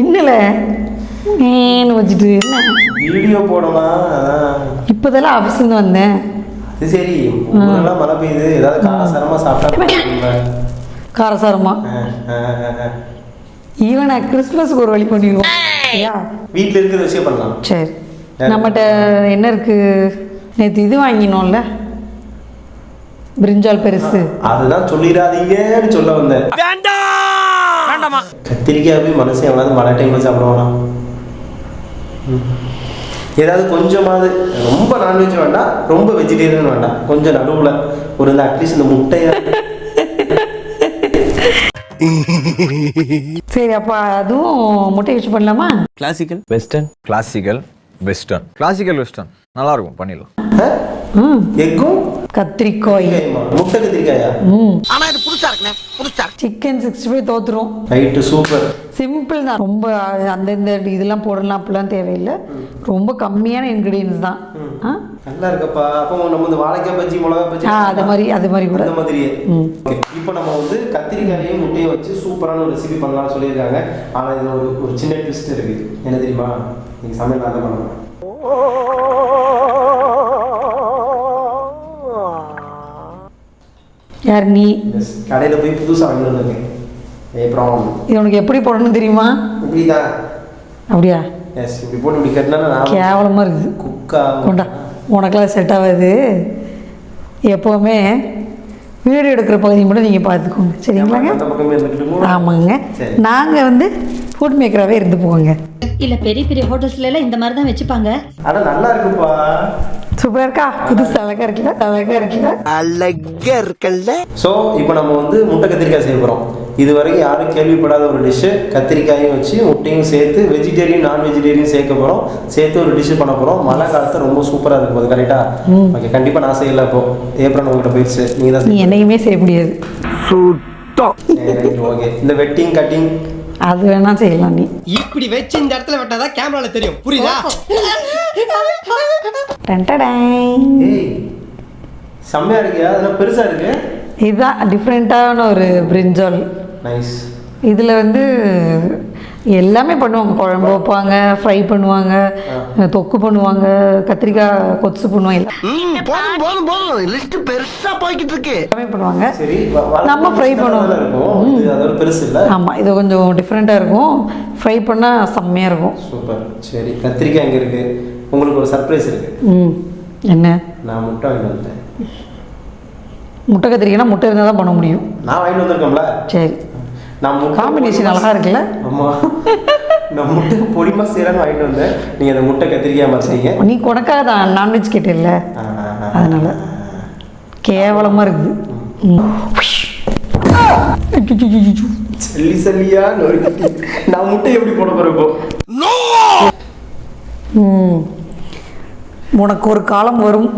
என்னல ஏன்னு வச்சுட்டு என்ன வீடியோ போடலாம். இப்போதெல்லாம் ஆஃபீஸ்லேருந்து வந்தேன். அது சரி, ஊரெல்லாம் மழை பெய்யுது, ஏதாவது காரசாரமாக சாப்பிட்டா. காரசாரமா ஈவன் கிறிஸ்மஸுக்கு ஒரு வழி பண்ணிடுவோம். வீட்டில் இருக்கிற விஷயம் பண்ணலாம். சரி, நம்மகிட்ட என்ன இருக்கு? நேற்று இது வாங்கினோம்ல, பிரிஞ்சால் பெருசு. அதுதான் சொல்லிடாதீங்கன்னு சொல்ல வந்தேன். கத்திரிக்காய் போய் மனசு எவ்வளவு மழை டைம்ல சாப்பிடுவானா? ஏதாவது கொஞ்சமாவது, ரொம்ப நான்வெஜ் வேண்டாம், ரொம்ப வெஜிடேரியன் வேண்டாம், கொஞ்சம் நடுவில் ஒரு இந்த அட்லீஸ்ட் இந்த முட்டையா. சரி, அப்ப அதுவும் முட்டை வச்சு பண்ணலாமா? Classical western, classical western, classical western நல்லா இருக்கும், பண்ணிடலாம். எக்கும் கத்திரிக்காய், முட்டை கத்திரிக்காயா? ஆனா இது புதுசா இருக்குனே, புதுசா. சிக்கன் 65 தோத்துரும். Right, super. சிம்பிள் தான், ரொம்ப அந்தந்த இதெல்லாம் போடலாம் அப்படிலாம் தேவையில்லை. ரொம்ப கம்மியான இன்கிரீடியன்ஸ் தான். நல்லா இருக்கப்பா. அப்போ நம்ம இந்த வாழைக்காய் பஜ்ஜி, மிளகா பஜ்ஜி அது மாதிரி கூட அந்த மாதிரியே. இப்போ நம்ம வந்து கத்திரிக்காயையும் முட்டையை வச்சு சூப்பரான ஒரு ரெசிபி பண்ணலாம்னு சொல்லியிருக்காங்க. ஆனால் இதில் ஒரு சின்ன ட்விஸ்ட் இருக்கு. என்ன தெரியுமா? நீங்கள் சமையல் நான் தான் பண்ணுவேன். யார் நீ? கடையில் போய் புதுசாக வாங்கிட்டு வந்திருக்கேன். இது உனக்கு எப்படி போடணும் தெரியுமா? இப்படிதான். அப்படியா? எஸ், இப்படி போட்டு இப்படி கட்டினா கேவலமாக இருக்குது. குக்கா கொண்டா, உனக்கெல்லாம் செட் ஆகாது. எப்போவுமே வீடியோ எடுக்கிற பகுதி மட்டும் நீங்கள் பார்த்துக்கோங்க, சரிங்களாங்க? ஆமாங்க, நாங்கள் வந்து ஃபுட் மேக்கராகவே இருந்து போவோங்க. இல்லை, பெரிய பெரிய ஹோட்டல்ஸ்ல எல்லாம் இந்த மாதிரி தான் வச்சுப்பாங்க. ஆனால் நல்லா இருக்குப்பா. சூப்பராக இருக்கா? புதுசு அழகாக இருக்குல்ல? அழகாக இருக்குல்ல? அழகா இருக்கல்ல. ஸோ இப்போ நம்ம வந்து முட்டை கத்திரிக்காய் செய்ய போகிறோம். இது வரைக்கும் யாரும் கேள்விப்படாத ஒரு டிஷ்ஷு. கத்திரிக்காயும் வச்சு முட்டையும் சேர்த்து வெஜிடேரியன் நான் வெஜிடேரியன் சேர்க்க போகிறோம். சேர்த்து ஒரு டிஷ்ஷு பண்ண போகிறோம். மழை காலத்தில் ரொம்ப சூப்பராக இருக்கும் போது. கரெக்டாக? ஓகே, கண்டிப்பாக நான் செய்யலை. இப்போ ஏப்ரல் உங்கள்கிட்ட போயிடுச்சு, நீங்கள் தான். நீ என்னையுமே செய்ய முடியாது. சுத்தம். சரி, ஓகே. இந்த வெட்டிங் கட்டிங் அது வேணா செய்யலாம். நீ இப்படி வச்சு இந்த இடத்துல வெட்டாதான் கேமரால தெரியும், புரியுதா? ஏய், செம்மையா இருக்கியா? அதெல்லாம் பெருசா இருக்கு. இதுதான் டிஃப்ரெண்ட்டான ஒரு பிரிஞ்சால். நைஸ். இதில் வந்து எல்லாமே பண்ணுவாங்க. குழம்பு வைப்பாங்க, ஃப்ரை பண்ணுவாங்க, தொக்கு பண்ணுவாங்க, கத்திரிக்காய் கொத்து பண்ணுவாங்க, போதும் லிஸ்ட் பெருசா போய்கிட்டு இருக்கு. எல்லாமே பண்ணுவாங்க. சரி, நம்ம ஃப்ரை பண்ணுவோம். இது அதோட பெருசு இல்லை. ஆமாம், இது கொஞ்சம் டிஃப்ரெண்ட்டாக இருக்கும். ஃப்ரை பண்ணால் செம்மையாக இருக்கும். சூப்பர். சரி, கத்திரிக்காய் எங்கே இருக்கு? உங்களுக்கு ஒரு சர்ப்ரைஸ் இருக்கு. என்ன? நான் முட்டை வாங்கிட்டு வந்துட்டேன். முட்டை கத்திரிக்காய்னா முட்டை இருந்தால் தான் பண்ண முடியும். நான் வாங்கிட்டு வந்திருக்கோம்ல. சரி, நான் காம்பினேஷன் அழகாக இருக்குல்ல? ஆமாம், நான் முட்டை பொடிமா செய்யறான்னு வாங்கிட்டு வந்தேன். நீங்கள் அந்த முட்டை கத்திரிக்காய் மாற்றிட்டீங்க. நீ உனக்காக தான் நான்வெஜ் கேட்டில்ல, அதனால கேவலமாக இருக்குது. சல்லியா நான் முட்டை எப்படி போட போகிறப்போ? உனக்கு ஒரு காலம் வரும்.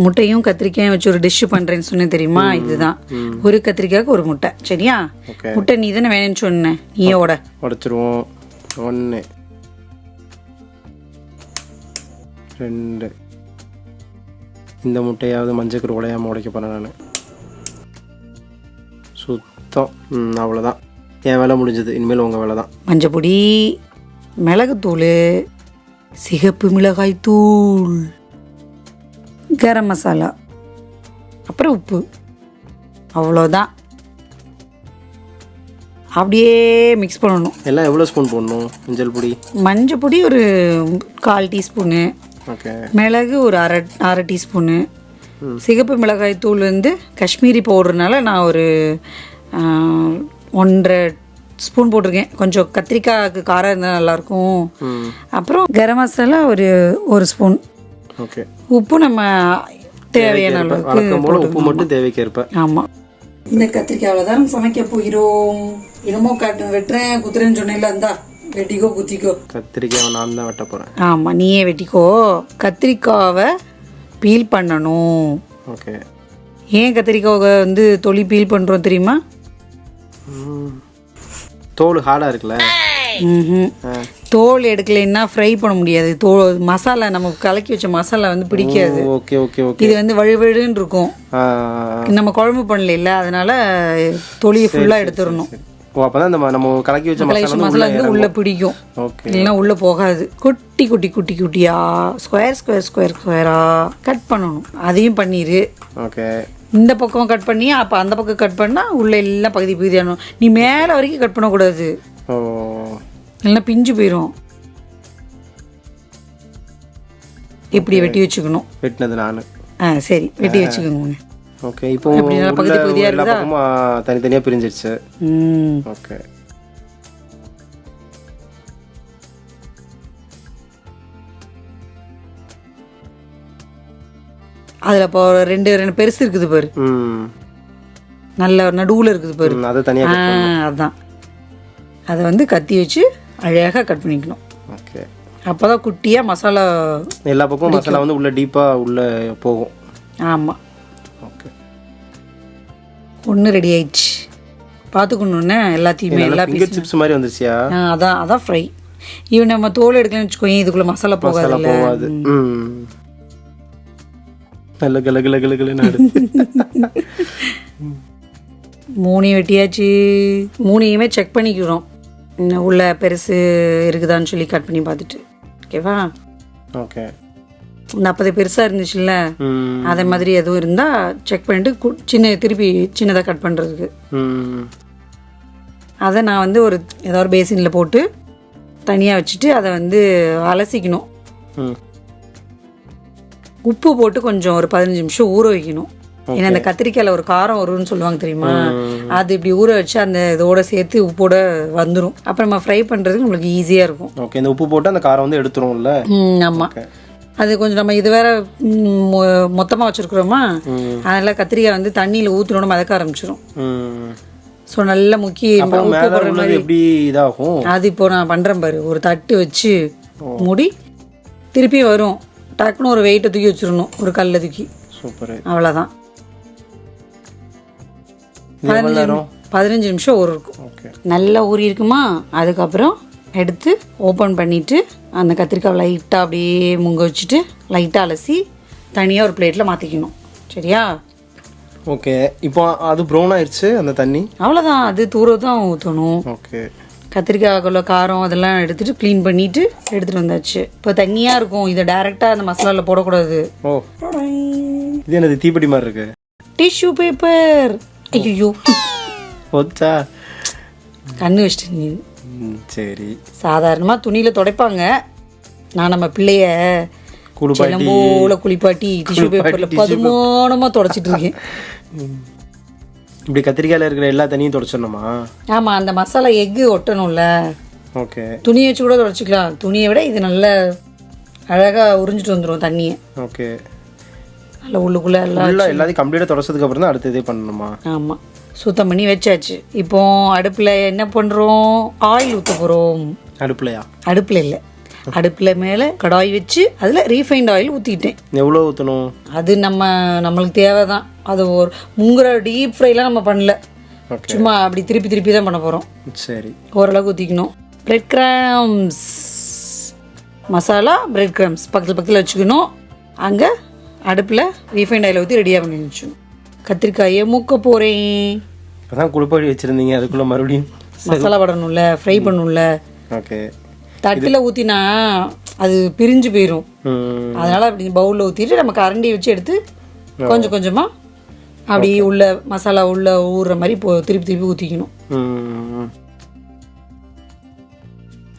முட்டையும் கத்திரிக்காயும் வச்சு ஒரு டிஷ் பண்றேன்னு சொன்னேன் தெரியுமா? இதுதான். ஒரு கத்திரிக்காய்க்கு ஒரு முட்டை. சரியா? முட்டை நீ தானே வேணும்னு சொன்ன, நீயே உடைச்சிருவோம். 1 2. இந்த முட்டையாவது மஞ்சள் உடையாமல் உடைக்க போகிறேன் நான். சுத்தம். அவ்வளோதான், என் வேலை முடிஞ்சது. இனிமேல் உங்கள் வேலை தான். மஞ்சள் பொடி, மிளகுத்தூள், சிகப்பு மிளகாய் தூள், கரம் மசாலா, அப்புறம் உப்பு. அவ்வளோதான். அப்படியே மிக்ஸ் பண்ணணும். எல்லாம் எவ்வளோ ஸ்பூன் போடணும்? மஞ்சள் பொடி, மஞ்சள் பொடி ஒரு 1/4 டீஸ்பூனு, ஓகே. மிளகு ஒரு அரை டீஸ்பூனு, சிகப்பு மிளகாய் தூள் வந்து காஷ்மீரி பவுடர்னால நான் ஒரு 1.5 ஸ்பூன் போட்டிருக்கேன். கொஞ்சம் கத்திரிக்காய்க்கு காரம் இருந்தால் நல்லாயிருக்கும். அப்புறம் கரம் மசாலா ஒரு ஸ்பூன். ஓகே. உப்பு நம்ம தேவையான அளவுக்கு உப்பு மட்டும் தேவைக்கேற்ப. ஆமாம். இந்த கத்திரிக்காயில் தான் சமைக்க போகிறோம். என்னமோ வெட்டுறேன் குத்துறேன்னு சொன்னேன்ல, இருந்தா வெட்டிக்கோ குத்திக்கோ. கத்திரிக்காவை நான் தான் வெட்ட போகிறேன். ஆமாம், நீயே வெட்டிக்கோ. கத்திரிக்காவை பீல் பண்ணணும். ஓகே. ஏன் கத்திரிக்காவை வந்து தொலி பீல் பண்ணுறோம் தெரியுமா? தோல் ஹார்டாக இருக்குல்ல. தோல் எடுக்கலைன்னா ஃப்ரை பண்ண முடியாது. மசாலா நம்ம கலக்கி வச்ச மசாலா வந்து பிடிக்காது. Okay okay okay. இது வந்து வழுவழுன்னு இருக்கும். நம்ம குழம்பு பண்ணல, அதனால தொலியை ஃபுல்லாக எடுத்துடணும். ஓ, அப்பதான் நம்ம கலக்கி வச்ச மசாலா வந்து உள்ள பிடிக்கும். ஓகே. இல்லைன்னா உள்ள போகாது. குட்டி குட்டி குட்டி குட்டியா ஸ்கொயரா கட் பண்ணணும். அதையும் பண்ணிடு. ஓகே. இந்த பக்கம் கட் பண்ணி அப்போ அந்த பக்கம் கட் பண்ணால் உள்ள எல்லாம் பகுதி பகுதியாகணும். நீ மேலே வரைக்கும் கட் பண்ணக்கூடாது. ஓ, இல்லைன்னா பிஞ்சு போயிடும். இப்படி வெட்டி வச்சுக்கணும். வெட்டினது நான். சரி, வெட்டி வச்சுக்கோங்க. ஓகே. இப்போ பகுதி பகுதியாக இருக்குதா? தனித்தனியாக பிரிஞ்சிருச்சு. ஓகே. அதில் இப்போ ரெண்டு பெருசு இருக்குது பாரு, நல்ல நடுவில் இருக்குது பாரு, அதை தனியாக. அதுதான். அதை வந்து கத்தி வச்சு அழகாக கட் பண்ணிக்கணும். ஓகே. அப்போ தான் குட்டியாக மசாலா எல்லா பக்கமும் மசாலா வந்து உள்ள டீப்பாக உள்ளே போகும். ஆமாம். ஓகே. ஒன்று ரெடி ஆயிடுச்சு. பார்த்துக்கணுன்னே எல்லாத்தையுமே எல்லா ஃபிங்கர் சிப்ஸ் மாதிரி வந்துருச்சியா? அதான் ஃப்ரை. இவன் நம்ம தோல் எடுக்கலன்னு வச்சுக்கோங்க, இதுக்குள்ளே மசாலா போகாது. நல்ல கலகலகலகலன்னு. மூணையும் வெட்டியாச்சு. மூணையுமே செக் பண்ணிக்கிறோம், உள்ள பெருசு இருக்குதான்னு சொல்லி கட் பண்ணி பார்த்துட்டு. ஓகேவா? ஓகே. இந்த அப்போது பெருசாக இருந்துச்சுல்ல, அதே மாதிரி எதுவும் இருந்தால் செக் பண்ணிவிட்டு திருப்பி சின்னதாக கட் பண்ணுறதுக்கு. அதை நான் வந்து ஏதாவது ஒரு பேசினில் போட்டு தனியாக வச்சுட்டு அதை வந்து அலசிக்கணும். உப்பு போட்டு கொஞ்சம் ஒரு 15 நிமிஷம் ஊற வைக்கணும். ஏன்னா அந்த கத்திரிக்காயில் ஒரு காரம் வரும்னு சொல்லுவாங்க தெரியுமா, அது இப்படி ஊற வச்சு அந்த இதோட சேர்த்து உப்போட வந்துடும். அப்புறம் நம்ம ஃப்ரை பண்ணுறதுக்கு நம்மளுக்கு ஈஸியாக இருக்கும். ஓகே. இந்த உப்பு போட்டு அந்த காரம் வந்து எடுத்துரும்ல. ஆமாம். அது கொஞ்சம் நம்ம இது வேற மொத்தமாக வச்சுருக்குறோமா, அதனால் கத்திரிக்காய் வந்து தண்ணியில் ஊற்றினோட மதக்க ஆரம்பிச்சிடும். ஸோ நல்லா முக்கி உப்பு போடுற மாதிரி எப்படி இதாகும். அது இப்போ நான் பண்ணுறேன் பாரு. ஒரு தட்டு வச்சு மூடி திருப்பி வரும், டக்குன்னு ஒரு வெயிட்டை தூக்கி வச்சிடணும், ஒரு கல்லை தூக்கி. சூப்பர். அவ்வளோதான். 15 நிமிஷம் ஊற இருக்கும். நல்லா ஊறி இருக்குமா, அதுக்கப்புறம் எடுத்து ஓப்பன் பண்ணிவிட்டு அந்த கத்திரிக்காய் லைட்டாக அப்படியே முங்க வச்சுட்டு லைட்டாக அலசி தனியாக ஒரு பிளேட்டில் மாற்றிக்கணும். சரியா? ஓகே. இப்போ அது ப்ரௌன் ஆயிடுச்சு அந்த தண்ணி. அவ்வளோதான். அது தூர தான் ஊற்றணும். ஓகே. கத்திரிக்காய்க்குள்ள காரம் அதெல்லாம் எடுத்துகிட்டு க்ளீன் பண்ணிவிட்டு எடுத்துகிட்டு வந்தாச்சு. இப்போ தண்ணியாக இருக்கும், இதை டைரெக்டாக அந்த மசாலாவில் போடக்கூடாது. ஓ, இது என்னது தீப்பெட்டி மாதிரி இருக்கு? Tissue paper. ஐயோ போச்சா? கண்ணு வச்சிட்டு நீ. சரி. சாதாரணமாக துணியில் துடைப்பாங்க, நான் நம்ம பிள்ளைய போல குளிப்பாட்டி டிஷ்யூ பேப்பரில் பதுமானமாக துடைச்சிட்டு இருக்கேன். இப்படி கத்திரிக்காயில் இருக்கிற எல்லா தண்ணியும் துடைச்சிடணுமா? ஆமாம், அந்த மசாலா எக்கு ஒட்டணும்ல. ஓகே. துணியை வச்சு கூட துடைச்சிக்கலாம். துணியை விட இது நல்ல அழகாக உறிஞ்சிட்டு வந்துடும் தண்ணியை. ஓகே. நல்லா உள்ளுக்குள்ளே எல்லாத்தையும் கம்ப்ளீட்டாக துடைச்சதுக்கு அப்புறம் தான் அடுத்து இதே பண்ணணுமா? ஆமாம், சுத்தம் பண்ணி வச்சாச்சு. இப்போ அடுப்பில் என்ன பண்ணுறோம், ஆயில் ஊற்ற போகிறோம். அடுப்புலையா? அடுப்பில் இல்லை, அடுப்பில் மேலே கடாய் வச்சு அதில் ரீஃபைண்ட் ஆயில் ஊற்றிக்கிட்டேன். எவ்வளோ ஊற்றணும்? அது நம்மளுக்கு தேவை தான். அது ஒரு முங்குற டீப் ஃப்ரைலாம் நம்ம பண்ணல, சும்மா அப்படி திருப்பி திருப்பி தான் பண்ண போகிறோம். சரி. ஓரளவுக்கு ஊற்றிக்கணும். Bread crumbs masala, bread crumbs பக்கத்தில் வச்சுக்கணும். அங்கே அடுப்பில் ரீஃபைண்ட் ஆயில் ஊற்றி ரெடியாக பண்ணி வச்சுக்கணும். கத்திரிக்காயை மூக்க போகிறேன். அதான் குளிப்பாடி வச்சுருந்தீங்க, அதுக்குள்ளே மறுபடியும் மசாலா படணும்ல, ஃப்ரை பண்ணணும்ல. ஓகே. தட்டில் ஊற்றினா அது பிரிஞ்சு போயிடும். அதனால் அப்படி பவுலில் ஊற்றிட்டு நம்ம கரண்டி வச்சு எடுத்து கொஞ்சம் கொஞ்சமாக அப்படி உள்ள மசாலா உள்ள ஊறுற மாதிரி திருப்பி திருப்பி ஊற்றிக்கணும்.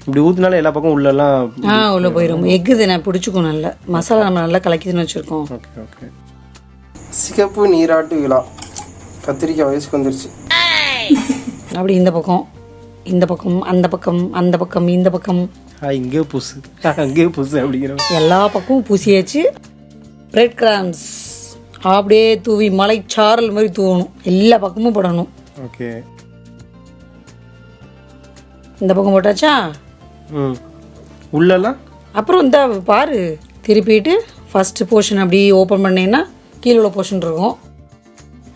இப்படி ஊற்றினாலும் எல்லா பக்கம் உள்ளெல்லாம் உள்ளே போயிடும். எக்கு தானே பிடிச்சிக்கும், நல்லா மசாலா நம்ம நல்லா கலக்கிதுன்னு வச்சுருக்கோம். Okay okay. சிகப்பு நீராட்டு விழா கத்திரிக்காய் வயசுக்கு வந்துருச்சு. அப்படி இந்த பக்கம் இந்த பக்கம் அந்த பக்கம் அந்த பக்கம் இந்த பக்கம் இங்கே புசு அங்கே புசு அப்படிங்கிற எல்லா பக்கமும் பூசியாச்சு. பிரெட் கிராம்ஸ் அப்படியே தூவி மலைச்சாரல் மாதிரி தூவணும், எல்லா பக்கமும் போடணும். ஓகே. இந்த பக்கம் போட்டாச்சா? உள்ளெல்லாம் அப்புறம் இந்த பாரு, திருப்பிட்டு ஃபஸ்ட்டு போர்ஷன் அப்படியே ஓப்பன் பண்ணேன்னா கீழே உள்ள போர்ஷன் இருக்கும்.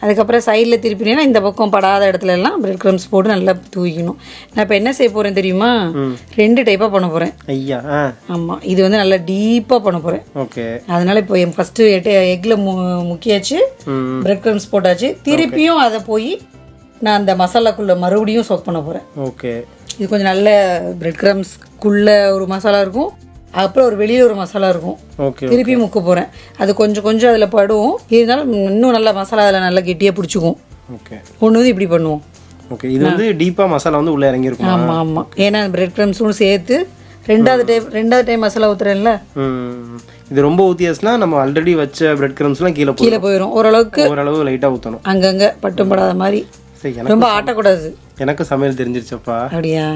அதுக்கப்புறம் சைடில் திருப்பினேன்னா இந்த பக்கம் படாத இடத்துல எல்லாம் பிரெட் க்ரம்ஸ் போட்டு நல்லா தூவிக்கணும். நான் இப்போ என்ன செய்ய போகிறேன் தெரியுமா? 2 டைப்பாக பண்ண போகிறேன். ஐயா. ஆமாம், இது வந்து நல்லா டீப்பாக பண்ண போகிறேன். ஓகே. அதனால் இப்போ ஃபஸ்ட்டு எக்கில் முக்கியாச்சு, பிரெட் க்ரம்ஸ் போட்டாச்சு. திருப்பியும் அதை போய் நான் அந்த மசாலாக்குள்ளே மறுபடியும் சோக் பண்ண போகிறேன். ஓகே. இது கொஞ்சம் நல்ல பிரெட் க்ரம்ஸ்க்குள்ளே ஒரு மசாலா இருக்கும், அப்புறம் ஒரு வெளியில் ஒரு மசாலா இருக்கும். ஓகே. திருப்பி முக்க போகிறேன். அது கொஞ்சம் கொஞ்சம் அதில் படும், இருந்தாலும் இன்னும் நல்லா மசாலா அதில் நல்லா கெட்டியாக பிடிச்சிக்கும். ஓகே. ஒன்று வந்து இப்படி பண்ணுவோம். ஓகே. இது வந்து டீப்பாக மசாலா வந்து உள்ளே இறங்கியிருக்கும். ஆமாம் ஆமாம், ஏன்னா பிரெட் க்ரம்ஸும் சேர்த்து ரெண்டாவது டைம் மசாலா ஊற்றுறேன்ல. இது ரொம்ப ஊற்றியாச்சுன்னா நம்ம ஆல்ரெடி வச்ச பிரெட் க்ரம்ஸ்லாம் கீழே போயிடும். ஓரளவு லைட்டாக ஊற்றணும், அங்கங்கே பட்டும் படாத மாதிரி. ரொம்ப ஆட்டக்கூடாது. எனக்கு சமையல் தெரிஞ்சிருச்சப்பா. அப்படியா?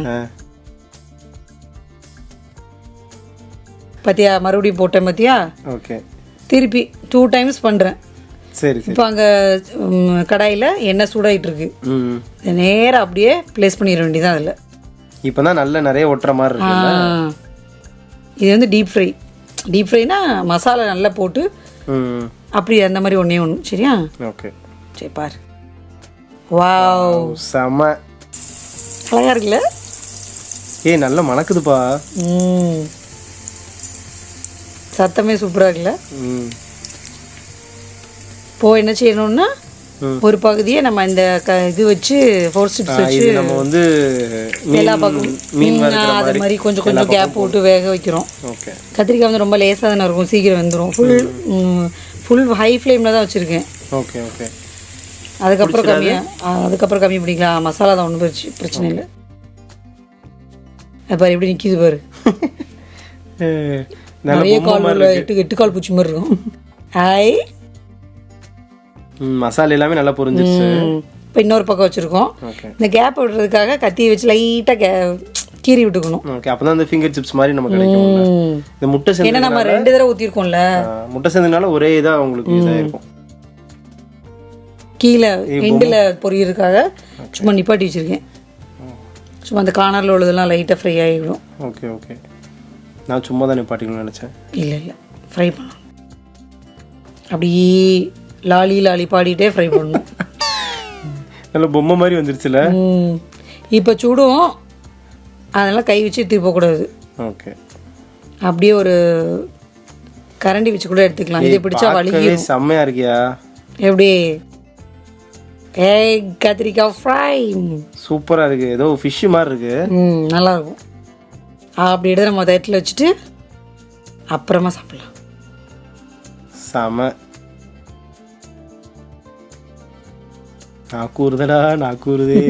பார்த்தியா, மறுபடியும் போட்டேன் பார்த்தியா? ஓகே. திருப்பி 2 டைம்ஸ் பண்ணுறேன். சரி. இப்போ அங்கே கடாயில் எண்ணெய் சூடாகிட்டு இருக்கு. நேராக அப்படியே ப்ளேஸ் பண்ணிட வேண்டியதான் அதில். இப்போ தான் நல்ல நிறைய ஒட்டுற மாதிரி இருக்கு. இது வந்து டீப் ஃப்ரைனா மசாலா நல்லா போட்டு அப்படி அந்த மாதிரி ஒன்றே ஒன்று. சரியா? ஓகே. சரி பாரு. வாவ், செம அழகா இருக்குல்ல? நல்லா மணக்குதுப்பா. சத்தமே சூப்பராக இருக்குல்ல? இப்போ என்ன செய்யணும்னா, ஒரு பகுதியை நம்ம இந்த இது வச்சு ஃபோர் ஸ்டிப்ஸ் வச்சு நம்ம வந்து எல்லா பக்கம் அது மாதிரி கொஞ்சம் கொஞ்சம் கேப் போட்டு வேக வைக்கிறோம். ஓகே. கத்திரிக்காய் வந்து ரொம்ப லேசாக தானே இருக்கும், சீக்கிரம் வெந்துடும். ஃபுல் ஹை ஃப்ளேமில் தான் வச்சுருக்கேன். ஓகே. ஓகே. அதுக்கப்புறம் கம்மி பண்ணிக்கலாம். மசாலா தான் ஒன்றும் பிரச்சனை இல்லை. பாரு எப்படி நிற்கிது பாரு. நிறைய கால் 8 கால் பூச்சி மாதிரி இருக்கும். ஹாய், மசாலா எல்லாமே நல்லா புரிஞ்சிருச்சு. இப்போ இன்னொரு பக்கம் வச்சுருக்கோம். இந்த கேப் விடுறதுக்காக கத்தியை வச்சு லைட்டாக கீறி விட்டுக்கணும். ஓகே. அப்பதான் அந்த ஃபிங்கர் சிப்ஸ் மாதிரி நமக்கு கிடைக்கும். இந்த முட்டை சேர்ந்து, ஏன்னா நம்ம 2 தடவை ஊற்றிருக்கோம்ல, முட்டை சேர்ந்தனால ஒரே இதாக உங்களுக்கு இதாக இருக்கும். கீழே எண்டில் பொரியறதுக்காக சும்மா நிப்பாட்டி வச்சுருக்கேன். சும்மா அந்த கார்னரில் உள்ளதெல்லாம் லைட்டாக ஃப்ரை ஆகிடும். ஓகே. ஓகே. நான் சும்மா தான் நிப்பாட்டிக்கணும்னு நினச்சேன். இல்லை ஃப்ரை பண்ணணும். அப்படியே லாலி பாடிட்டே ஃப்ரை பண்ணணும். நல்ல பொம்மை மாதிரி வந்துருச்சுல. இப்போ சுடும், அதெல்லாம் கை வச்சு எடுத்து போகக்கூடாது. ஓகே. அப்படியே ஒரு கரண்டி வச்சு கூட எடுத்துக்கலாம். இதை பிடிச்சா வலிக்கும். செம்மையா இருக்கியா? எப்படி? கத்திரிக்காய் ஃப்ரை சூப்பராக இருக்கு. ஏதோ ஃபிஷ் மாதிரி இருக்கு. நல்லா இருக்கும். அப்படி எடுத்து நம்ம தட்டில் வச்சுட்டு அப்புறமா சாப்பிடலாம். செம. நாக்கூறுதடா நாக்கூறுதே.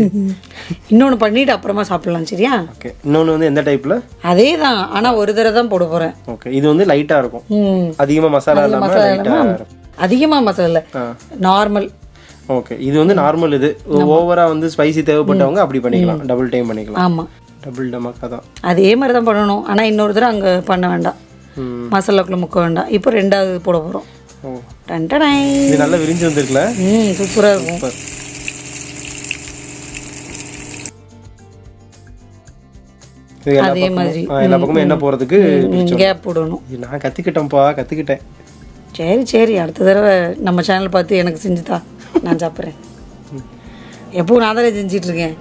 இன்னொன்று பண்ணிட்டு அப்புறமா சாப்பிடலாம். சரியா? ஓகே. இன்னொன்று வந்து எந்த டைப்ல? அதே தான், ஆனால் ஒரு தடவை தான் போட போகிறேன். ஓகே. இது வந்து லைட்டாக இருக்கும், அதிகமாக மசாலா இல்லாமல். அதிகமாக மசாலா நார்மல். ஓகே. இது வந்து நார்மல். இது ஓவரா வந்து ஸ்பைசி தேவைப்பட்டவங்க அப்படி பண்ணிக்கலாம், டபுள் டைம் பண்ணிக்கலாம். ஆமாம், டபுள் டமாக்கா தான். அதே மாதிரி தான் பண்ணணும். ஆனால் இன்னொரு தடவை அங்கே பண்ண வேண்டாம், மசாலாக்குள்ளே முக்க வேண்டாம். இப்போ 2வது போட போகிறோம். இது நல்லா விரிஞ்சு வந்துருக்குல்ல? சூப்பராக இருக்கும். அதே மாதிரி எல்லா பக்கமும் என்ன போகிறதுக்கு கேப் போடணும். நான் கற்றுக்கிட்டேன். சரி, அடுத்த தடவை நம்ம சேனல் பார்த்து எனக்கு செஞ்சுதா, நான் சாப்பிட்றேன். எப்பவும் நான் தானே செஞ்சிட்ருக்கேன்.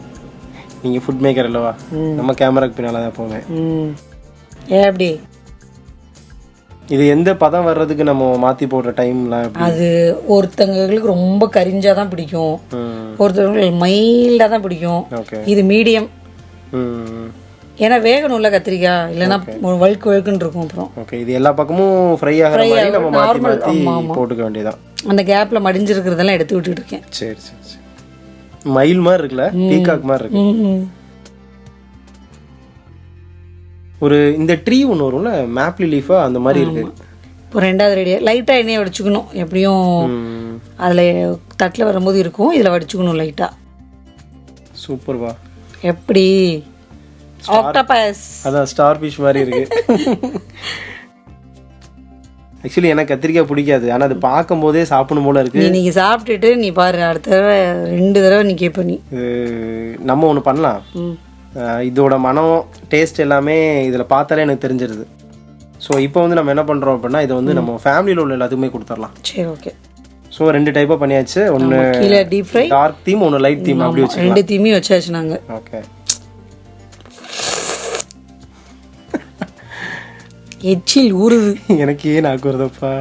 நீங்கள் ஃபுட் மேக்கர் அல்லவா, நம்ம கேமராக்கு பின்னால் தான் எப்போவுமே. எப்படி இது எந்த பதம் வர்றதுக்கு நம்ம மாற்றி போடுற டைம்லாம்? அது ஒருத்தங்களுக்கு ரொம்ப கரிஞ்சால் தான் பிடிக்கும், ஒருத்தவங்களுக்கு மைல்டாக தான் பிடிக்கும். இது மீடியம். ஏன்னா வேகணும்ல கத்திரிக்காய், இல்லைன்னா வழுக்குன்னு இருக்கும். அப்புறம் ஓகே. இது எல்லா பக்கமும் ஃப்ரை ஆகிற மாதிரி நம்ம மாற்றி போட்டுக்க வேண்டியதான். அந்த கேப்பில் மடிஞ்சிருக்கிறதெல்லாம் எடுத்து விட்டுட்டு இருக்கேன். சரி. மயில் மாதிரி இருக்குல்ல, பீகாக் மாதிரி இருக்கு. ஒரு இந்த ட்ரீ ஒன்று வரும்ல, மேப்லி லீஃபா, அந்த மாதிரி இருக்கு. இப்போ 2வது ரெடியா லைட்டாக எண்ணெயை வடிச்சுக்கணும். எப்படியும் அதில் தட்டில் வரும்போது இருக்கும், இதில் வடிச்சுக்கணும் லைட்டாக. சூப்பர்வா. எப்படி ஆக்டோபஸ், அதான் ஸ்டார் ஃபிஷ் மாதிரி இருக்கு. ஆக்சுவலி எனக்கு கத்திரிக்காய் பிடிக்காது, ஆனால் அது பார்க்கும் போதே சாப்பிடும் போல இருக்கு. நீங்கள் சாப்பிட்டுட்டு நீ பாரு, அடுத்த தடவை 2 தடவை நீ கேட்ப. நீ நம்ம ஒன்று பண்ணலாம். இதோட மனம் டேஸ்ட் எல்லாமே இதில் பார்த்தாலே எனக்கு தெரிஞ்சிருது. ஸோ இப்போ வந்து நம்ம என்ன பண்ணுறோம் அப்படின்னா, இதை வந்து நம்ம ஃபேமிலியில் உள்ள எல்லாத்துக்குமே கொடுத்துடலாம். சரி, ஓகே. ஸோ 2 டைப்பாக பண்ணியாச்சு. ஒன்று கீழே டீப் ஃப்ரை, டார்க் தீம், ஒன்று லைட் தீம், அப்படி வச்சு 2 தீமையும் வச்சாச்சு நாங்கள். ஓகே. எச்சில் ஊறுது. எனக்கு ஏன் நாக்கு வருதப்பா.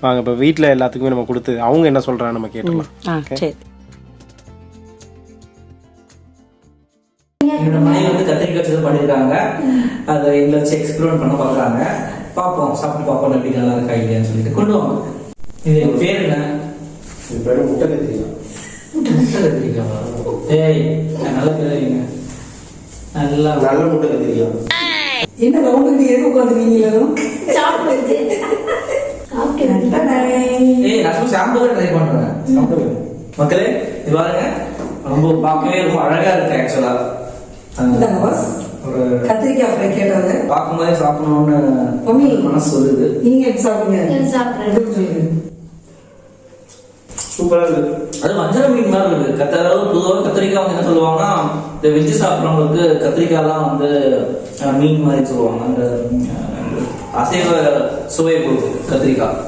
வாங்க இப்போ வீட்டில் எல்லாத்துக்குமே நம்ம கொடுத்து அவங்க என்ன சொல்கிறாங்க நம்ம கேட்டுக்கலாம். சரி. என்னோட மனைவி வந்து கத்திரிக்காய் வச்சு பண்ணியிருக்காங்க. அதை எங்களை வச்சு எக்ஸ்பெரிமெண்ட் பண்ண பார்க்குறாங்க. பார்ப்போம், சாப்பிட்டு பார்ப்போம் எப்படி நல்லா இருக்கா இல்லையான்னு சொல்லிட்டு கொண்டு வாங்க. இது பேர் என்ன? இது பேர் முட்டை கத்திரிக்காய். முட்டை கத்திரிக்காவா? ஏய், நல்ல பேர் வைங்க. நல்லா நல்ல முட்டை கத்திரிக்காய். என்ன ரவுண்டு எது உட்காந்துருக்கீங்களோ? ஏய், நான் சும்மா சாம்பிள் தான் ட்ரை பண்ணுறேன். மக்களே இது பாருங்க, ரொம்ப பார்க்கவே ரொம்ப அழகா இருக்கு. ஆக்சுவலா ஒரு கத்திரிக்காய் ஃப்ரை கேட்டது பார்க்கும்போதே சாப்பிடணும்னு மனசு சொல்லுது. நீங்க சாப்பிடுங்க. சூப்பராக இருக்குது. அது வஞ்சர மீன் மாதிரி இருக்கு. அதாவது பொதுவாக கத்திரிக்காய் வந்து என்ன சொல்லுவாங்கன்னா, இந்த வெஜ்ஜு சாப்பிட்றவங்களுக்கு கத்திரிக்காய்லாம் வந்து மீன் மாதிரி சொல்லுவாங்க. அந்த அசைவ சுவை கொடுக்கும் கத்திரிக்காய்.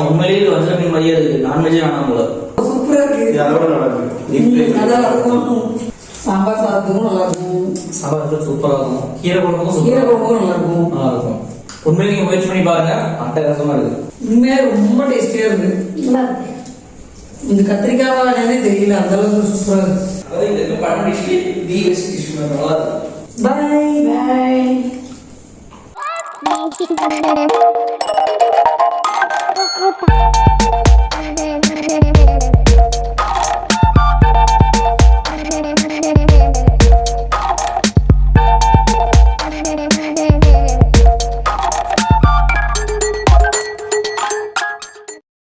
உண்மையிலேயே இது வஞ்சர மீன் மாதிரியே இருக்கு. நான்வெஜ்ஜே வேணாம் போல. சூப்பரா இருக்கு. அதோட நல்லா இருக்கு. நல்லா இருக்கும். சாம்பார் சாதத்துக்கும் நல்லா இருக்கும். சாம்பார் சூப்பராக இருக்கும். கீரை குழம்புக்கும் கீரை குழம்புக்கும் நல்லா இருக்கும். நல்லா இருக்கும். உண்மையிலே நீங்க முயற்சி பண்ணி பாருங்க. அட்டகாசமா இருக்கு. உண்மையா ரொம்ப டேஸ்டியா இருக்கு. இந்த கத்திரிக்காய் தெரியல, அந்த அளவுக்கு சூப்பரா இருக்கு. அதாவது இந்த பண்ண டிஷ் தி பெஸ்ட் டிஷ் நல்லா இருக்கு. பை.